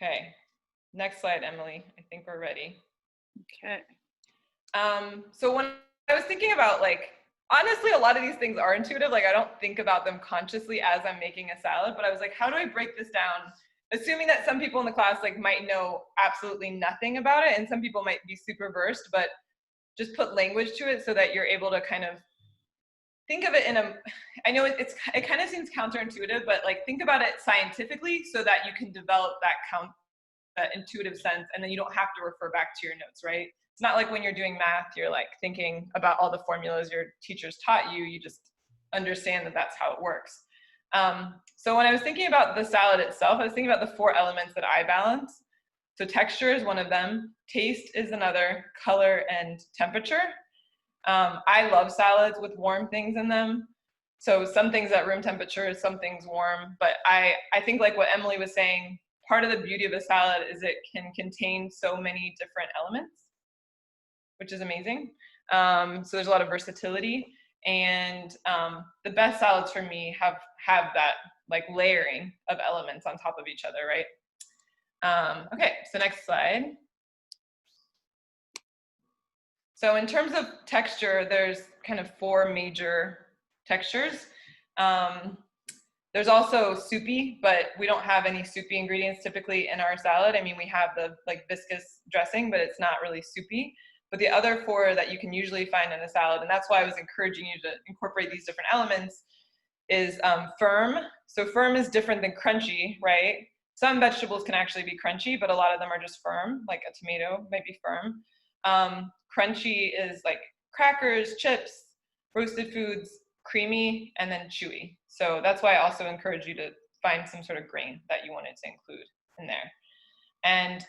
Okay, next slide, Emily. I think we're ready. Okay. So when I was thinking about, like, honestly, a lot of these things are intuitive. Like, I don't think about them consciously as I'm making a salad, but I was like, how do I break this down? Assuming that some people in the class like might know absolutely nothing about it, and some people might be super versed, but just put language to it so that you're able to kind of think of it in a, I know it kind of seems counterintuitive, but like think about it scientifically so that you can develop that intuitive sense, and then you don't have to refer back to your notes, right? It's not like when you're doing math, you're like thinking about all the formulas your teachers taught you, you just understand that that's how it works. So when I was thinking about the salad itself, I was thinking about the 4 elements that I balance. So texture is one of them, taste is another, color and temperature. I love salads with warm things in them. So some things at room temperature, some things warm. But I think like what Emily was saying, part of the beauty of a salad is it can contain so many different elements, which is amazing. So there's a lot of versatility. And the best salads for me have that like layering of elements on top of each other, right? Okay, so next slide. So in terms of texture, there's kind of 4 major textures. There's also soupy, but we don't have any soupy ingredients typically in our salad. I mean, we have the like viscous dressing, but it's not really soupy. But the other 4 that you can usually find in a salad, and that's why I was encouraging you to incorporate these different elements, is firm. So firm is different than crunchy, right? Some vegetables can actually be crunchy, but a lot of them are just firm, like a tomato might be firm. Crunchy is like crackers, chips, roasted foods, creamy, and then chewy. So that's why I also encourage you to find some sort of grain that you wanted to include in there. And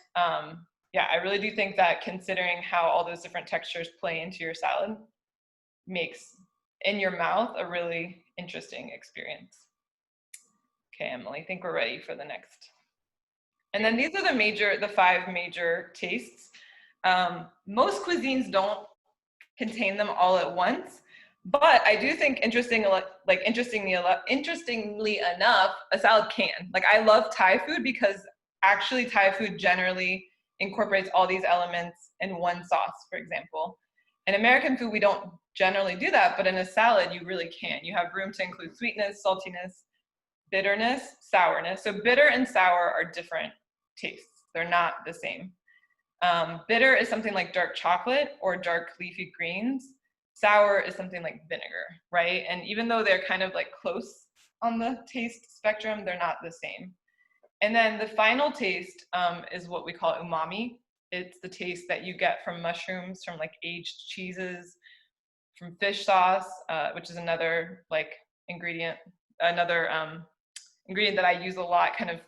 yeah, I really do think that considering how all those different textures play into your salad makes in your mouth a really interesting experience. Okay, Emily, I think we're ready for the next. And then these are the 5 major tastes. Most cuisines don't contain them all at once, but I do think interestingly enough, a salad can. Like, I love Thai food because actually Thai food generally incorporates all these elements in one sauce, for example. In American food, we don't generally do that, but in a salad, you really can. You have room to include sweetness, saltiness, bitterness, sourness. So bitter and sour are different tastes. They're not the same. Bitter is something like dark chocolate or dark leafy greens. Sour is something like vinegar, right? And even though they're kind of like close on the taste spectrum, they're not the same. And then the final taste is what we call umami. It's the taste that you get from mushrooms, from like aged cheeses, from fish sauce, which is another like ingredient, ingredient that I use a lot kind of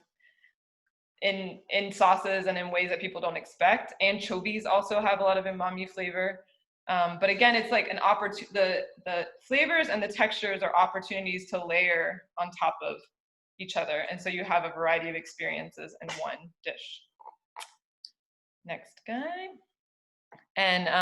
in sauces and in ways that people don't expect. Anchovies also have a lot of umami flavor. But again, it's like the flavors and the textures are opportunities to layer on top of each other. And so you have a variety of experiences in one dish. Next guy. And